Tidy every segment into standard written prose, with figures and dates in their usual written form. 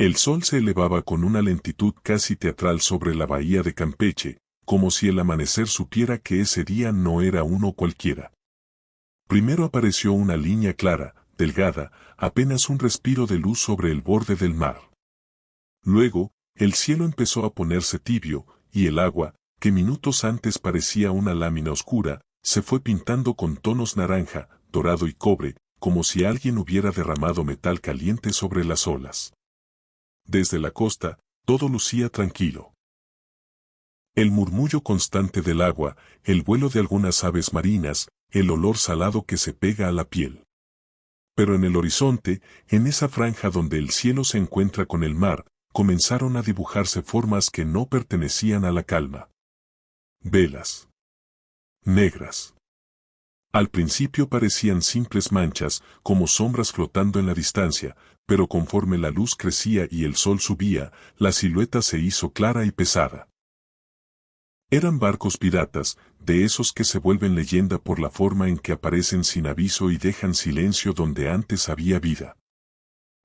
El sol se elevaba con una lentitud casi teatral sobre la bahía de Campeche, como si el amanecer supiera que ese día no era uno cualquiera. Primero apareció una línea clara, delgada, apenas un respiro de luz sobre el borde del mar. Luego, el cielo empezó a ponerse tibio, y el agua, que minutos antes parecía una lámina oscura, se fue pintando con tonos naranja, dorado y cobre, como si alguien hubiera derramado metal caliente sobre las olas. Desde la costa, todo lucía tranquilo. El murmullo constante del agua, el vuelo de algunas aves marinas, el olor salado que se pega a la piel. Pero en el horizonte, en esa franja donde el cielo se encuentra con el mar, comenzaron a dibujarse formas que no pertenecían a la calma. Velas. Negras. Al principio parecían simples manchas, como sombras flotando en la distancia, pero conforme la luz crecía y el sol subía, la silueta se hizo clara y pesada. Eran barcos piratas, de esos que se vuelven leyenda por la forma en que aparecen sin aviso y dejan silencio donde antes había vida.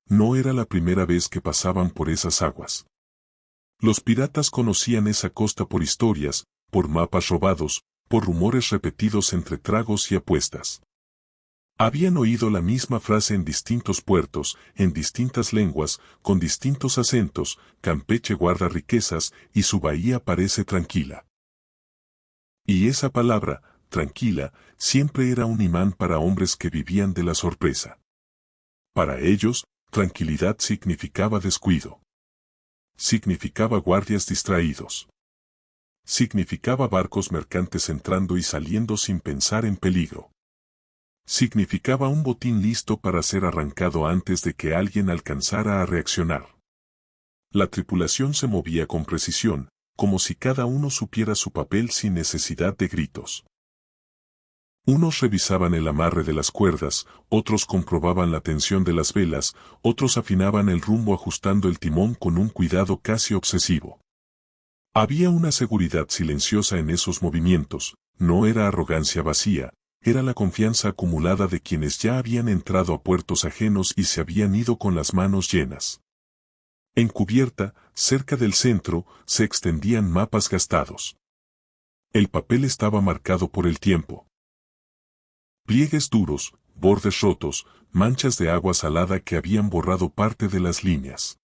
No era la primera vez que pasaban por esas aguas. Los piratas conocían esa costa por historias, por mapas robados, por rumores repetidos entre tragos y apuestas. Habían oído la misma frase en distintos puertos, en distintas lenguas, con distintos acentos: Campeche guarda riquezas y su bahía parece tranquila. Y esa palabra, tranquila, siempre era un imán para hombres que vivían de la sorpresa. Para ellos, tranquilidad significaba descuido. Significaba guardias distraídos. Significaba barcos mercantes entrando y saliendo sin pensar en peligro. Significaba un botín listo para ser arrancado antes de que alguien alcanzara a reaccionar. La tripulación se movía con precisión, como si cada uno supiera su papel sin necesidad de gritos. Unos revisaban el amarre de las cuerdas, otros comprobaban la tensión de las velas, otros afinaban el rumbo ajustando el timón con un cuidado casi obsesivo. Había una seguridad silenciosa en esos movimientos, no era arrogancia vacía, era la confianza acumulada de quienes ya habían entrado a puertos ajenos y se habían ido con las manos llenas. En cubierta, cerca del centro, se extendían mapas gastados. El papel estaba marcado por el tiempo. Pliegues duros, bordes rotos, manchas de agua salada que habían borrado parte de las líneas.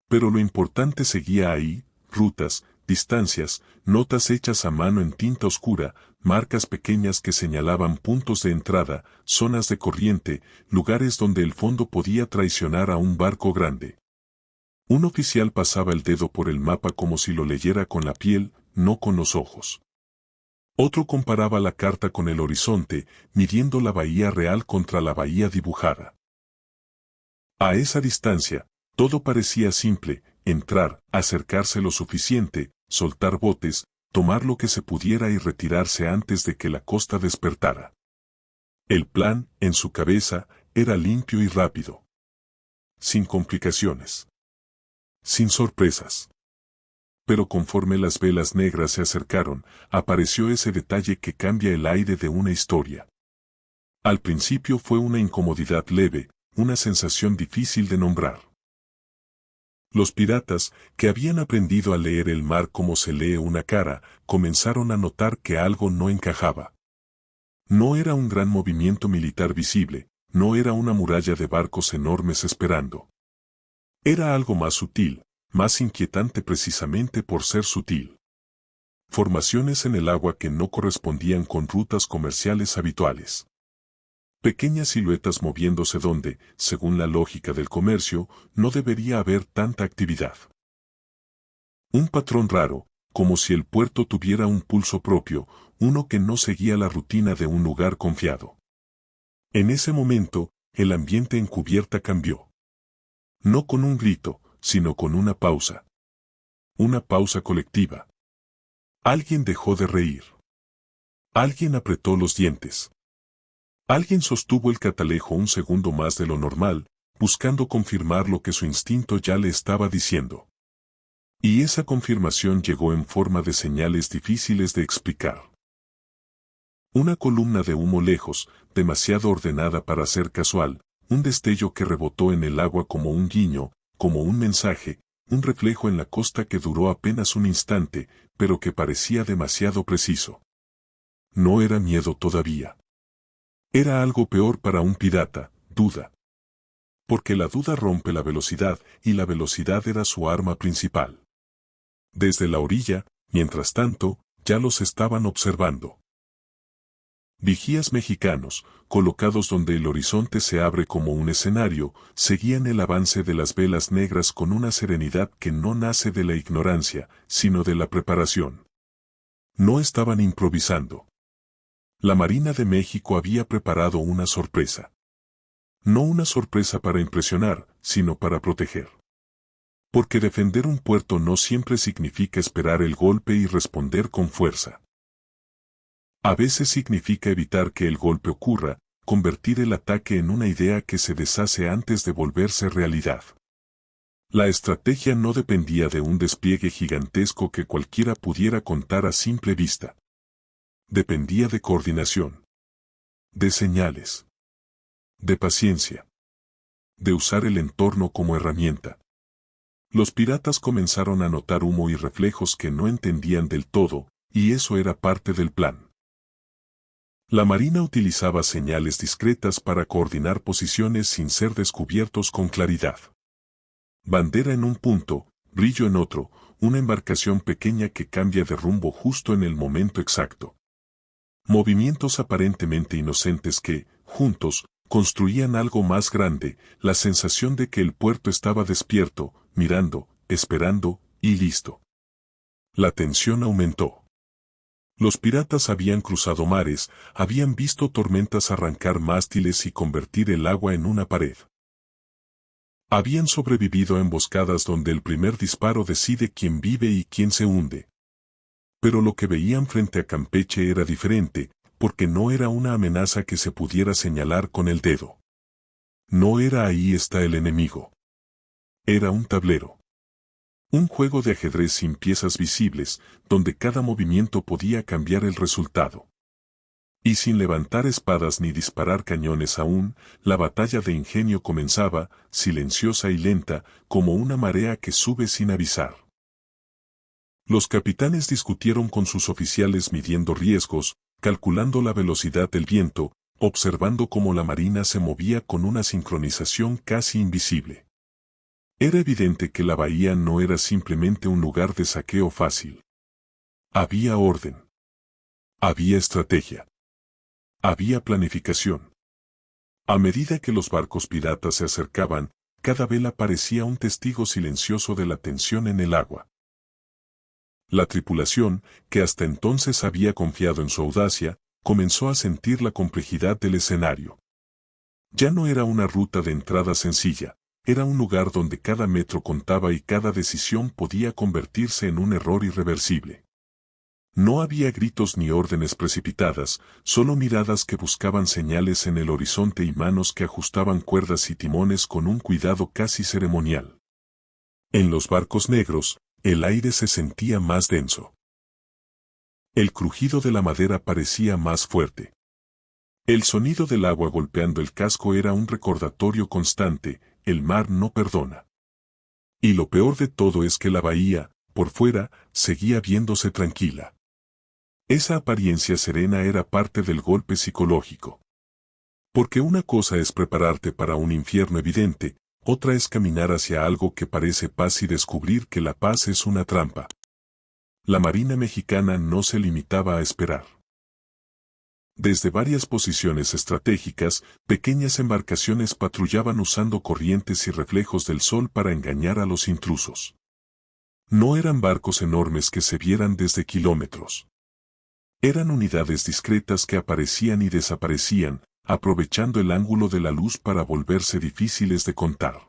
Pero lo importante seguía ahí: rutas, distancias, notas hechas a mano en tinta oscura, marcas pequeñas que señalaban puntos de entrada, zonas de corriente, lugares donde el fondo podía traicionar a un barco grande. Un oficial pasaba el dedo por el mapa como si lo leyera con la piel, no con los ojos. Otro comparaba la carta con el horizonte, midiendo la bahía real contra la bahía dibujada. A esa distancia, todo parecía simple: entrar, acercarse lo suficiente, soltar botes, tomar lo que se pudiera y retirarse antes de que la costa despertara. El plan, en su cabeza, era limpio y rápido. Sin complicaciones. Sin sorpresas. Pero conforme las velas negras se acercaron, apareció ese detalle que cambia el aire de una historia. Al principio fue una incomodidad leve, una sensación difícil de nombrar. Los piratas, que habían aprendido a leer el mar como se lee una cara, comenzaron a notar que algo no encajaba. No era un gran movimiento militar visible, no era una muralla de barcos enormes esperando. Era algo más sutil, más inquietante precisamente por ser sutil. Formaciones en el agua que no correspondían con rutas comerciales habituales. Pequeñas siluetas moviéndose donde, según la lógica del comercio, no debería haber tanta actividad. Un patrón raro, como si el puerto tuviera un pulso propio, uno que no seguía la rutina de un lugar confiado. En ese momento, el ambiente en cubierta cambió. No con un grito, sino con una pausa. Una pausa colectiva. Alguien dejó de reír. Alguien apretó los dientes. Alguien sostuvo el catalejo un segundo más de lo normal, buscando confirmar lo que su instinto ya le estaba diciendo. Y esa confirmación llegó en forma de señales difíciles de explicar. Una columna de humo lejos, demasiado ordenada para ser casual, un destello que rebotó en el agua como un guiño, como un mensaje, un reflejo en la costa que duró apenas un instante, pero que parecía demasiado preciso. No era miedo todavía. Era algo peor para un pirata, duda. Porque la duda rompe la velocidad, y la velocidad era su arma principal. Desde la orilla, mientras tanto, ya los estaban observando. Vigías mexicanos, colocados donde el horizonte se abre como un escenario, seguían el avance de las velas negras con una serenidad que no nace de la ignorancia, sino de la preparación. No estaban improvisando. La Marina de México había preparado una sorpresa. No una sorpresa para impresionar, sino para proteger. Porque defender un puerto no siempre significa esperar el golpe y responder con fuerza. A veces significa evitar que el golpe ocurra, convertir el ataque en una idea que se deshace antes de volverse realidad. La estrategia no dependía de un despliegue gigantesco que cualquiera pudiera contar a simple vista. Dependía de coordinación. De señales. De paciencia. De usar el entorno como herramienta. Los piratas comenzaron a notar humo y reflejos que no entendían del todo, y eso era parte del plan. La Marina utilizaba señales discretas para coordinar posiciones sin ser descubiertos con claridad. Bandera en un punto, brillo en otro, una embarcación pequeña que cambia de rumbo justo en el momento exacto. Movimientos aparentemente inocentes que, juntos, construían algo más grande, la sensación de que el puerto estaba despierto, mirando, esperando, y listo. La tensión aumentó. Los piratas habían cruzado mares, habían visto tormentas arrancar mástiles y convertir el agua en una pared. Habían sobrevivido a emboscadas donde el primer disparo decide quién vive y quién se hunde. Pero lo que veían frente a Campeche era diferente, porque no era una amenaza que se pudiera señalar con el dedo. No era ahí está el enemigo. Era un tablero. Un juego de ajedrez sin piezas visibles, donde cada movimiento podía cambiar el resultado. Y sin levantar espadas ni disparar cañones aún, la batalla de ingenio comenzaba, silenciosa y lenta, como una marea que sube sin avisar. Los capitanes discutieron con sus oficiales midiendo riesgos, calculando la velocidad del viento, observando cómo la marina se movía con una sincronización casi invisible. Era evidente que la bahía no era simplemente un lugar de saqueo fácil. Había orden. Había estrategia. Había planificación. A medida que los barcos piratas se acercaban, cada vela parecía un testigo silencioso de la tensión en el agua. La tripulación, que hasta entonces había confiado en su audacia, comenzó a sentir la complejidad del escenario. Ya no era una ruta de entrada sencilla. Era un lugar donde cada metro contaba y cada decisión podía convertirse en un error irreversible. No había gritos ni órdenes precipitadas, solo miradas que buscaban señales en el horizonte y manos que ajustaban cuerdas y timones con un cuidado casi ceremonial. En los barcos negros, el aire se sentía más denso. El crujido de la madera parecía más fuerte. El sonido del agua golpeando el casco era un recordatorio constante. El mar no perdona. Y lo peor de todo es que la bahía, por fuera, seguía viéndose tranquila. Esa apariencia serena era parte del golpe psicológico. Porque una cosa es prepararte para un infierno evidente, otra es caminar hacia algo que parece paz y descubrir que la paz es una trampa. La Marina mexicana no se limitaba a esperar. Desde varias posiciones estratégicas, pequeñas embarcaciones patrullaban usando corrientes y reflejos del sol para engañar a los intrusos. No eran barcos enormes que se vieran desde kilómetros. Eran unidades discretas que aparecían y desaparecían, aprovechando el ángulo de la luz para volverse difíciles de contar.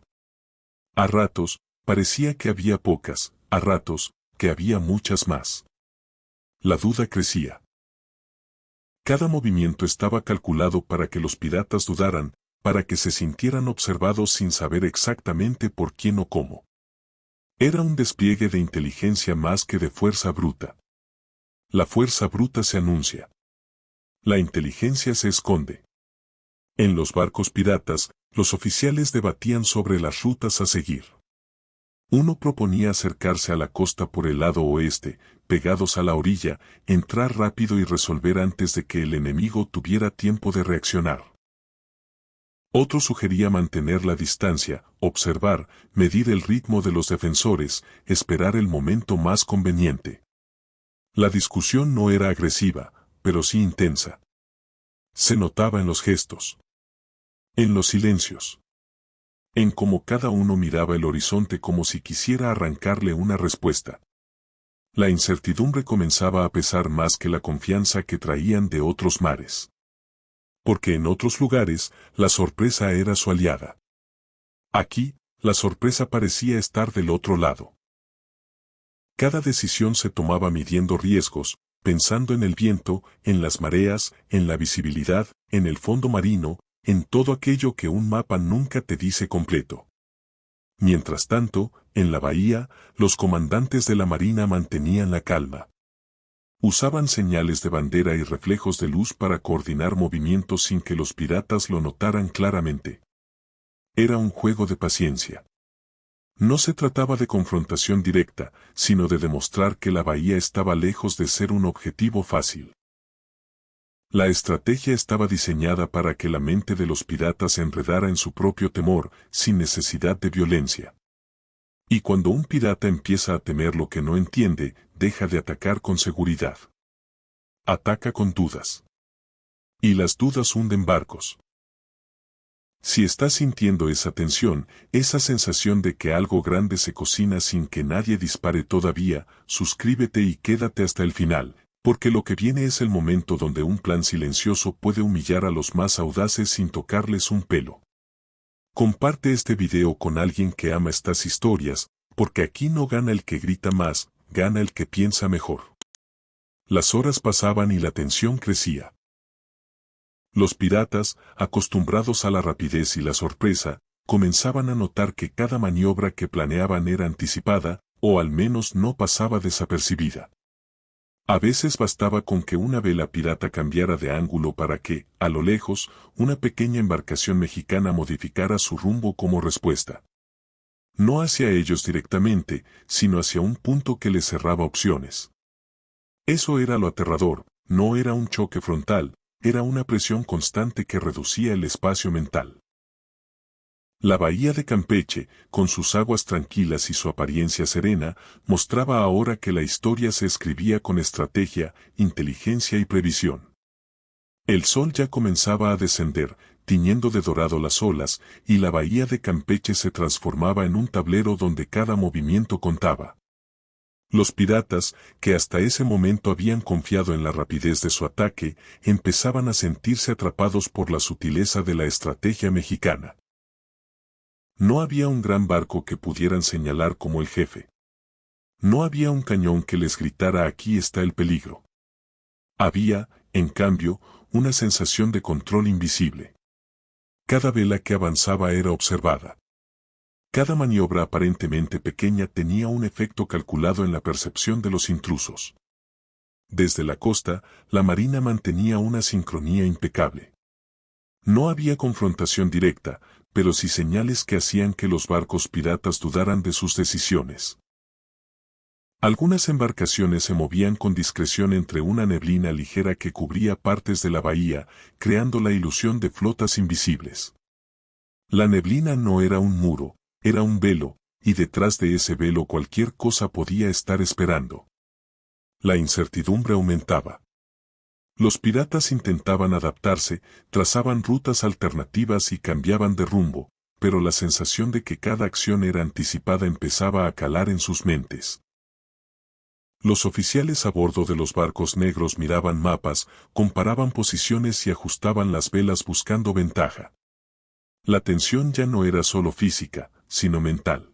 A ratos, parecía que había pocas, a ratos, que había muchas más. La duda crecía. Cada movimiento estaba calculado para que los piratas dudaran, para que se sintieran observados sin saber exactamente por quién o cómo. Era un despliegue de inteligencia más que de fuerza bruta. La fuerza bruta se anuncia. La inteligencia se esconde. En los barcos piratas, los oficiales debatían sobre las rutas a seguir. Uno proponía acercarse a la costa por el lado oeste, pegados a la orilla, entrar rápido y resolver antes de que el enemigo tuviera tiempo de reaccionar. Otro sugería mantener la distancia, observar, medir el ritmo de los defensores, esperar el momento más conveniente. La discusión no era agresiva, pero sí intensa. Se notaba en los gestos, en los silencios, en cómo cada uno miraba el horizonte como si quisiera arrancarle una respuesta. La incertidumbre comenzaba a pesar más que la confianza que traían de otros mares. Porque en otros lugares, la sorpresa era su aliada. Aquí, la sorpresa parecía estar del otro lado. Cada decisión se tomaba midiendo riesgos, pensando en el viento, en las mareas, en la visibilidad, en el fondo marino, en todo aquello que un mapa nunca te dice completo. Mientras tanto, en la bahía, los comandantes de la marina mantenían la calma. Usaban señales de bandera y reflejos de luz para coordinar movimientos sin que los piratas lo notaran claramente. Era un juego de paciencia. No se trataba de confrontación directa, sino de demostrar que la bahía estaba lejos de ser un objetivo fácil. La estrategia estaba diseñada para que la mente de los piratas se enredara en su propio temor, sin necesidad de violencia. Y cuando un pirata empieza a temer lo que no entiende, deja de atacar con seguridad. Ataca con dudas. Y las dudas hunden barcos. Si estás sintiendo esa tensión, esa sensación de que algo grande se cocina sin que nadie dispare todavía, suscríbete y quédate hasta el final, porque lo que viene es el momento donde un plan silencioso puede humillar a los más audaces sin tocarles un pelo. Comparte este video con alguien que ama estas historias, porque aquí no gana el que grita más, gana el que piensa mejor. Las horas pasaban y la tensión crecía. Los piratas, acostumbrados a la rapidez y la sorpresa, comenzaban a notar que cada maniobra que planeaban era anticipada, o al menos no pasaba desapercibida. A veces bastaba con que una vela pirata cambiara de ángulo para que, a lo lejos, una pequeña embarcación mexicana modificara su rumbo como respuesta. No hacia ellos directamente, sino hacia un punto que les cerraba opciones. Eso era lo aterrador, no era un choque frontal, era una presión constante que reducía el espacio mental. La bahía de Campeche, con sus aguas tranquilas y su apariencia serena, mostraba ahora que la historia se escribía con estrategia, inteligencia y previsión. El sol ya comenzaba a descender, tiñendo de dorado las olas, y la bahía de Campeche se transformaba en un tablero donde cada movimiento contaba. Los piratas, que hasta ese momento habían confiado en la rapidez de su ataque, empezaban a sentirse atrapados por la sutileza de la estrategia mexicana. No había un gran barco que pudieran señalar como el jefe. No había un cañón que les gritara aquí está el peligro. Había, en cambio, una sensación de control invisible. Cada vela que avanzaba era observada. Cada maniobra aparentemente pequeña tenía un efecto calculado en la percepción de los intrusos. Desde la costa, la marina mantenía una sincronía impecable. No había confrontación directa, pero sí señales que hacían que los barcos piratas dudaran de sus decisiones. Algunas embarcaciones se movían con discreción entre una neblina ligera que cubría partes de la bahía, creando la ilusión de flotas invisibles. La neblina no era un muro, era un velo, y detrás de ese velo cualquier cosa podía estar esperando. La incertidumbre aumentaba. Los piratas intentaban adaptarse, trazaban rutas alternativas y cambiaban de rumbo, pero la sensación de que cada acción era anticipada empezaba a calar en sus mentes. Los oficiales a bordo de los barcos negros miraban mapas, comparaban posiciones y ajustaban las velas buscando ventaja. La tensión ya no era solo física, sino mental.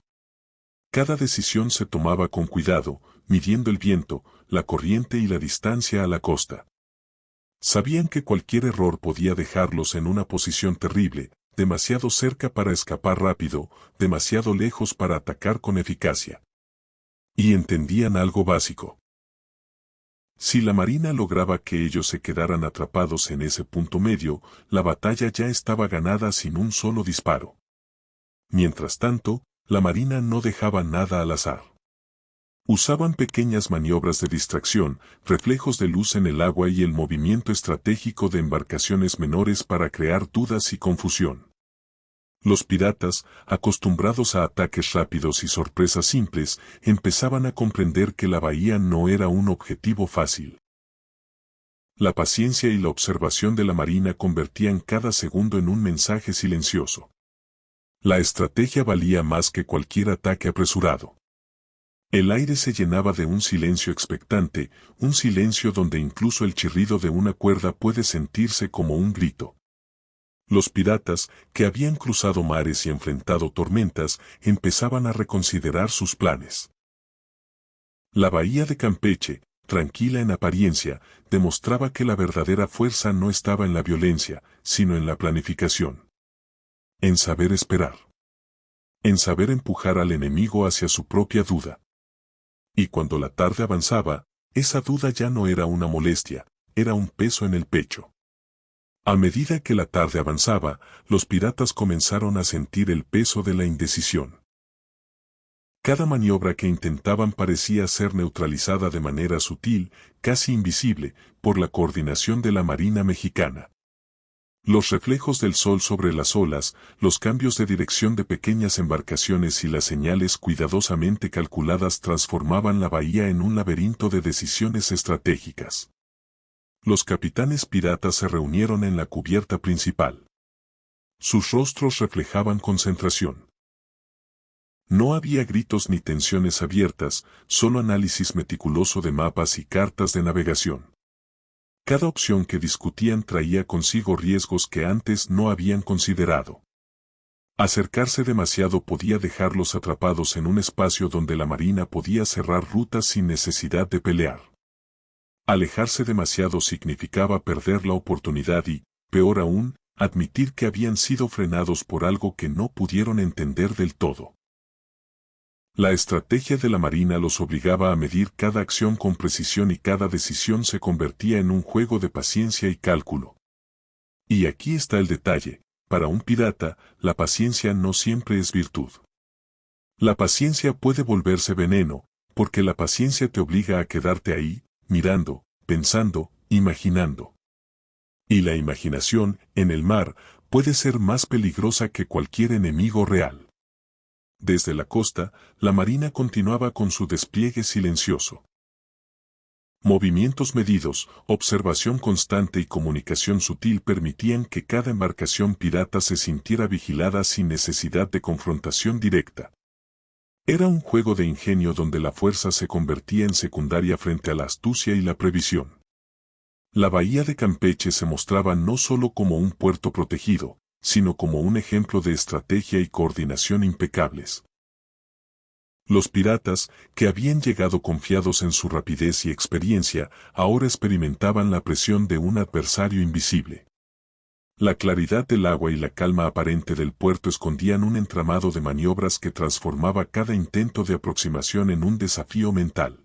Cada decisión se tomaba con cuidado, midiendo el viento, la corriente y la distancia a la costa. Sabían que cualquier error podía dejarlos en una posición terrible, demasiado cerca para escapar rápido, demasiado lejos para atacar con eficacia. Y entendían algo básico. Si la marina lograba que ellos se quedaran atrapados en ese punto medio, la batalla ya estaba ganada sin un solo disparo. Mientras tanto, la Marina no dejaba nada al azar. Usaban pequeñas maniobras de distracción, reflejos de luz en el agua y el movimiento estratégico de embarcaciones menores para crear dudas y confusión. Los piratas, acostumbrados a ataques rápidos y sorpresas simples, empezaban a comprender que la bahía no era un objetivo fácil. La paciencia y la observación de la Marina convertían cada segundo en un mensaje silencioso. La estrategia valía más que cualquier ataque apresurado. El aire se llenaba de un silencio expectante, un silencio donde incluso el chirrido de una cuerda puede sentirse como un grito. Los piratas, que habían cruzado mares y enfrentado tormentas, empezaban a reconsiderar sus planes. La bahía de Campeche, tranquila en apariencia, demostraba que la verdadera fuerza no estaba en la violencia, sino en la planificación. En saber esperar. En saber empujar al enemigo hacia su propia duda. Y cuando la tarde avanzaba, esa duda ya no era una molestia, era un peso en el pecho. A medida que la tarde avanzaba, los piratas comenzaron a sentir el peso de la indecisión. Cada maniobra que intentaban parecía ser neutralizada de manera sutil, casi invisible, por la coordinación de la Marina mexicana. Los reflejos del sol sobre las olas, los cambios de dirección de pequeñas embarcaciones y las señales cuidadosamente calculadas transformaban la bahía en un laberinto de decisiones estratégicas. Los capitanes piratas se reunieron en la cubierta principal. Sus rostros reflejaban concentración. No había gritos ni tensiones abiertas, solo análisis meticuloso de mapas y cartas de navegación. Cada opción que discutían traía consigo riesgos que antes no habían considerado. Acercarse demasiado podía dejarlos atrapados en un espacio donde la Marina podía cerrar rutas sin necesidad de pelear. Alejarse demasiado significaba perder la oportunidad y, peor aún, admitir que habían sido frenados por algo que no pudieron entender del todo. La estrategia de la Marina los obligaba a medir cada acción con precisión y cada decisión se convertía en un juego de paciencia y cálculo. Y aquí está el detalle, para un pirata, la paciencia no siempre es virtud. La paciencia puede volverse veneno, porque la paciencia te obliga a quedarte ahí, mirando, pensando, imaginando. Y la imaginación, en el mar, puede ser más peligrosa que cualquier enemigo real. Desde la costa, la Marina continuaba con su despliegue silencioso. Movimientos medidos, observación constante y comunicación sutil permitían que cada embarcación pirata se sintiera vigilada sin necesidad de confrontación directa. Era un juego de ingenio donde la fuerza se convertía en secundaria frente a la astucia y la previsión. La bahía de Campeche se mostraba no solo como un puerto protegido, sino como un ejemplo de estrategia y coordinación impecables. Los piratas, que habían llegado confiados en su rapidez y experiencia, ahora experimentaban la presión de un adversario invisible. La claridad del agua y la calma aparente del puerto escondían un entramado de maniobras que transformaba cada intento de aproximación en un desafío mental.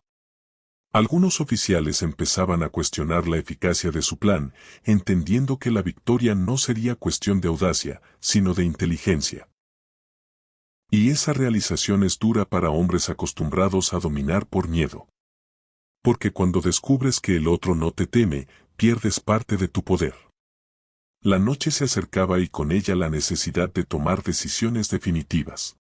Algunos oficiales empezaban a cuestionar la eficacia de su plan, entendiendo que la victoria no sería cuestión de audacia, sino de inteligencia. Y esa realización es dura para hombres acostumbrados a dominar por miedo. Porque cuando descubres que el otro no te teme, pierdes parte de tu poder. La noche se acercaba y con ella la necesidad de tomar decisiones definitivas.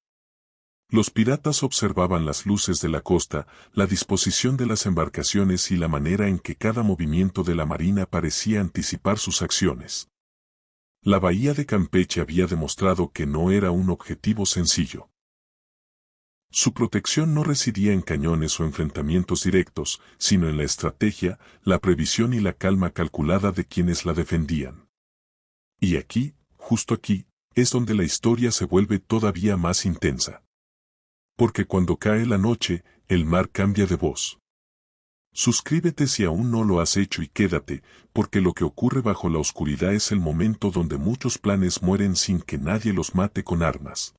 Los piratas observaban las luces de la costa, la disposición de las embarcaciones y la manera en que cada movimiento de la Marina parecía anticipar sus acciones. La bahía de Campeche había demostrado que no era un objetivo sencillo. Su protección no residía en cañones o enfrentamientos directos, sino en la estrategia, la previsión y la calma calculada de quienes la defendían. Y aquí, justo aquí, es donde la historia se vuelve todavía más intensa. Porque cuando cae la noche, el mar cambia de voz. Suscríbete si aún no lo has hecho y quédate, porque lo que ocurre bajo la oscuridad es el momento donde muchos planes mueren sin que nadie los mate con armas.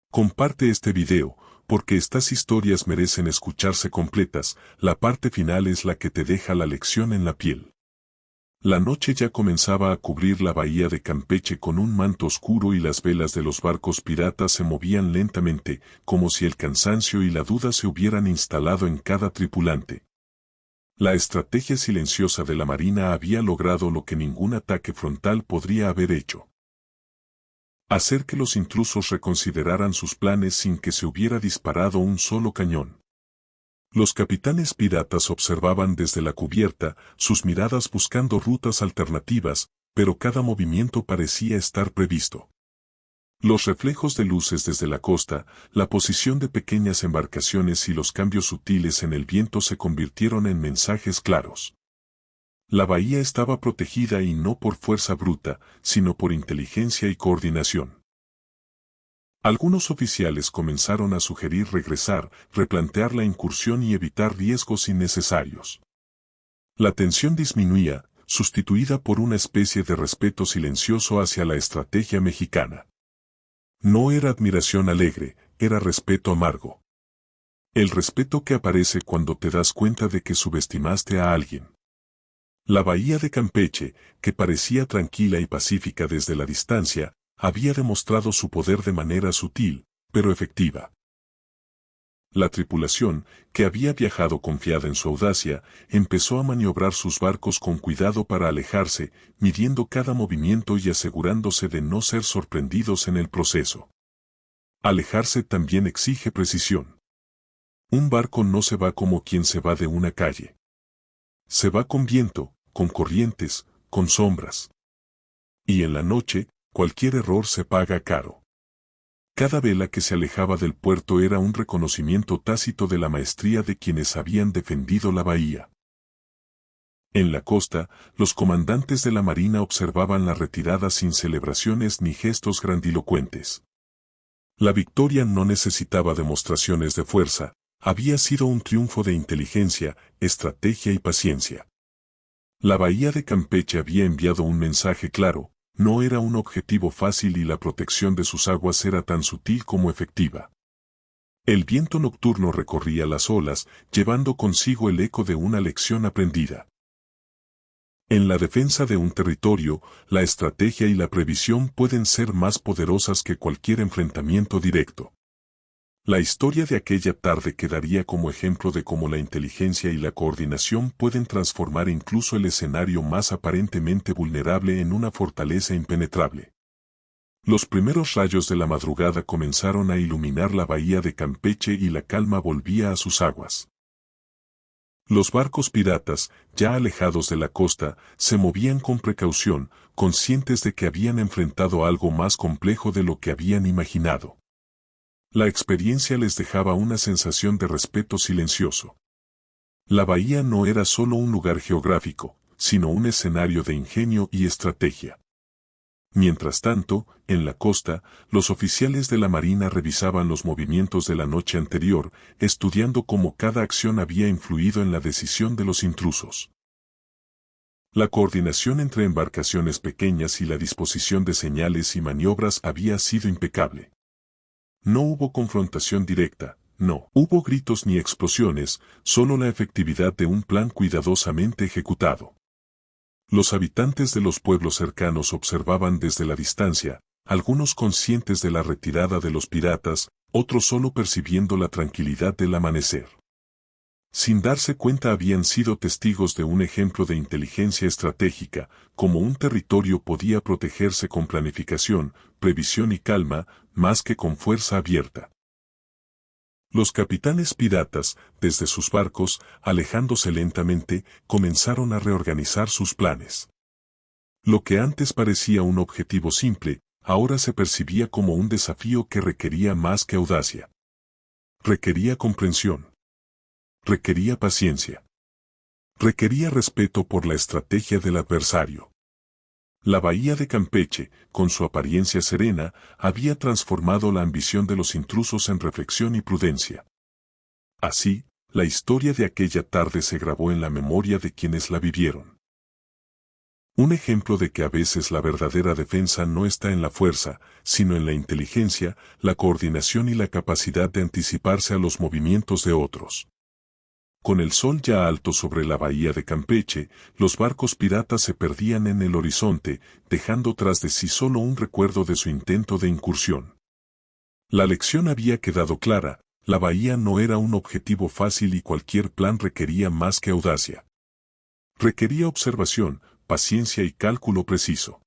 Comparte este video, porque estas historias merecen escucharse completas, la parte final es la que te deja la lección en la piel. La noche ya comenzaba a cubrir la bahía de Campeche con un manto oscuro y las velas de los barcos piratas se movían lentamente, como si el cansancio y la duda se hubieran instalado en cada tripulante. La estrategia silenciosa de la Marina había logrado lo que ningún ataque frontal podría haber hecho. Hacer que los intrusos reconsideraran sus planes sin que se hubiera disparado un solo cañón. Los capitanes piratas observaban desde la cubierta, sus miradas buscando rutas alternativas, pero cada movimiento parecía estar previsto. Los reflejos de luces desde la costa, la posición de pequeñas embarcaciones y los cambios sutiles en el viento se convirtieron en mensajes claros. La bahía estaba protegida y no por fuerza bruta, sino por inteligencia y coordinación. Algunos oficiales comenzaron a sugerir regresar, replantear la incursión y evitar riesgos innecesarios. La tensión disminuía, sustituida por una especie de respeto silencioso hacia la estrategia mexicana. No era admiración alegre, era respeto amargo. El respeto que aparece cuando te das cuenta de que subestimaste a alguien. La bahía de Campeche, que parecía tranquila y pacífica desde la distancia, había demostrado su poder de manera sutil, pero efectiva. La tripulación, que había viajado confiada en su audacia, empezó a maniobrar sus barcos con cuidado para alejarse, midiendo cada movimiento y asegurándose de no ser sorprendidos en el proceso. Alejarse también exige precisión. Un barco no se va como quien se va de una calle. Se va con viento, con corrientes, con sombras. Y en la noche, cualquier error se paga caro. Cada vela que se alejaba del puerto era un reconocimiento tácito de la maestría de quienes habían defendido la bahía. En la costa, los comandantes de la marina observaban la retirada sin celebraciones ni gestos grandilocuentes. La victoria no necesitaba demostraciones de fuerza, había sido un triunfo de inteligencia, estrategia y paciencia. La bahía de Campeche había enviado un mensaje claro. No era un objetivo fácil y la protección de sus aguas era tan sutil como efectiva. El viento nocturno recorría las olas, llevando consigo el eco de una lección aprendida. En la defensa de un territorio, la estrategia y la previsión pueden ser más poderosas que cualquier enfrentamiento directo. La historia de aquella tarde quedaría como ejemplo de cómo la inteligencia y la coordinación pueden transformar incluso el escenario más aparentemente vulnerable en una fortaleza impenetrable. Los primeros rayos de la madrugada comenzaron a iluminar la bahía de Campeche y la calma volvía a sus aguas. Los barcos piratas, ya alejados de la costa, se movían con precaución, conscientes de que habían enfrentado algo más complejo de lo que habían imaginado. La experiencia les dejaba una sensación de respeto silencioso. La bahía no era solo un lugar geográfico, sino un escenario de ingenio y estrategia. Mientras tanto, en la costa, los oficiales de la Marina revisaban los movimientos de la noche anterior, estudiando cómo cada acción había influido en la decisión de los intrusos. La coordinación entre embarcaciones pequeñas y la disposición de señales y maniobras había sido impecable. No hubo confrontación directa, no hubo gritos ni explosiones, solo la efectividad de un plan cuidadosamente ejecutado. Los habitantes de los pueblos cercanos observaban desde la distancia, algunos conscientes de la retirada de los piratas, otros solo percibiendo la tranquilidad del amanecer. Sin darse cuenta habían sido testigos de un ejemplo de inteligencia estratégica, como un territorio podía protegerse con planificación, previsión y calma, más que con fuerza abierta. Los capitanes piratas, desde sus barcos, alejándose lentamente, comenzaron a reorganizar sus planes. Lo que antes parecía un objetivo simple, ahora se percibía como un desafío que requería más que audacia. Requería comprensión. Requería paciencia. Requería respeto por la estrategia del adversario. La bahía de Campeche, con su apariencia serena, había transformado la ambición de los intrusos en reflexión y prudencia. Así, la historia de aquella tarde se grabó en la memoria de quienes la vivieron. Un ejemplo de que a veces la verdadera defensa no está en la fuerza, sino en la inteligencia, la coordinación y la capacidad de anticiparse a los movimientos de otros. Con el sol ya alto sobre la bahía de Campeche, los barcos piratas se perdían en el horizonte, dejando tras de sí solo un recuerdo de su intento de incursión. La lección había quedado clara, la bahía no era un objetivo fácil y cualquier plan requería más que audacia. Requería observación, paciencia y cálculo preciso.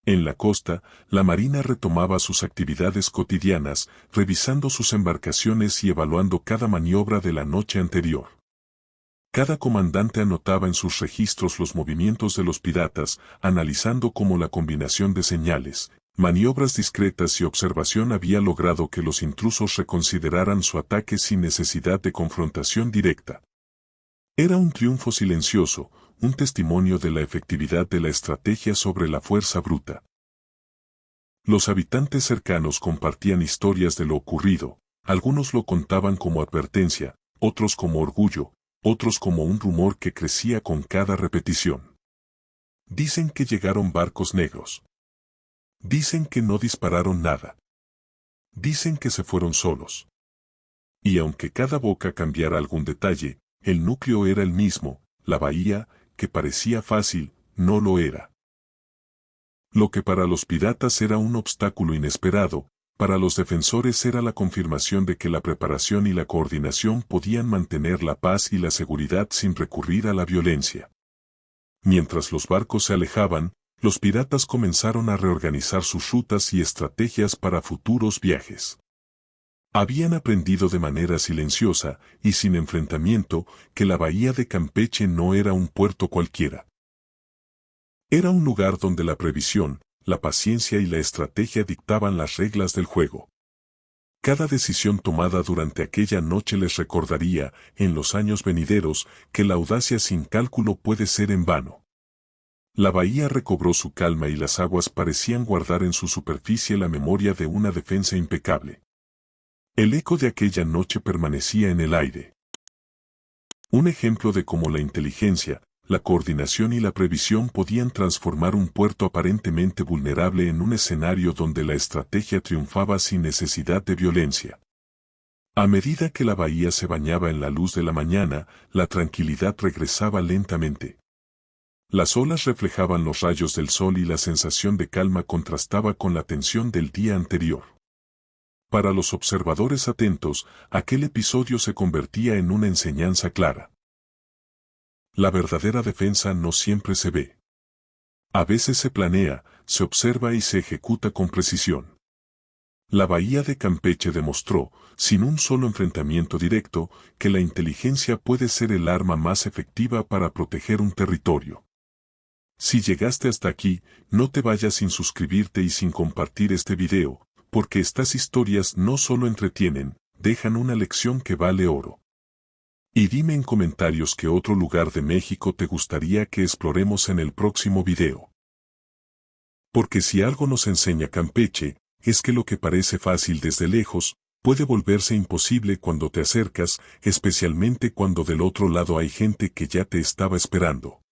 En la costa, la marina retomaba sus actividades cotidianas, revisando sus embarcaciones y evaluando cada maniobra de la noche anterior. Cada comandante anotaba en sus registros los movimientos de los piratas, analizando cómo la combinación de señales, maniobras discretas y observación había logrado que los intrusos reconsideraran su ataque sin necesidad de confrontación directa. Era un triunfo silencioso, un testimonio de la efectividad de la estrategia sobre la fuerza bruta. Los habitantes cercanos compartían historias de lo ocurrido, algunos lo contaban como advertencia, otros como orgullo, otros como un rumor que crecía con cada repetición. Dicen que llegaron barcos negros. Dicen que no dispararon nada. Dicen que se fueron solos. Y aunque cada boca cambiara algún detalle, el núcleo era el mismo, la bahía, que parecía fácil, no lo era. Lo que para los piratas era un obstáculo inesperado, para los defensores era la confirmación de que la preparación y la coordinación podían mantener la paz y la seguridad sin recurrir a la violencia. Mientras los barcos se alejaban, los piratas comenzaron a reorganizar sus rutas y estrategias para futuros viajes. Habían aprendido de manera silenciosa y sin enfrentamiento que la bahía de Campeche no era un puerto cualquiera. Era un lugar donde la previsión, la paciencia y la estrategia dictaban las reglas del juego. Cada decisión tomada durante aquella noche les recordaría, en los años venideros, que la audacia sin cálculo puede ser en vano. La bahía recobró su calma y las aguas parecían guardar en su superficie la memoria de una defensa impecable. El eco de aquella noche permanecía en el aire. Un ejemplo de cómo la inteligencia, la coordinación y la previsión podían transformar un puerto aparentemente vulnerable en un escenario donde la estrategia triunfaba sin necesidad de violencia. A medida que la bahía se bañaba en la luz de la mañana, la tranquilidad regresaba lentamente. Las olas reflejaban los rayos del sol y la sensación de calma contrastaba con la tensión del día anterior. Para los observadores atentos, aquel episodio se convertía en una enseñanza clara. La verdadera defensa no siempre se ve. A veces se planea, se observa y se ejecuta con precisión. La bahía de Campeche demostró, sin un solo enfrentamiento directo, que la inteligencia puede ser el arma más efectiva para proteger un territorio. Si llegaste hasta aquí, no te vayas sin suscribirte y sin compartir este video, porque estas historias no solo entretienen, dejan una lección que vale oro. Y dime en comentarios qué otro lugar de México te gustaría que exploremos en el próximo video. Porque si algo nos enseña Campeche, es que lo que parece fácil desde lejos, puede volverse imposible cuando te acercas, especialmente cuando del otro lado hay gente que ya te estaba esperando.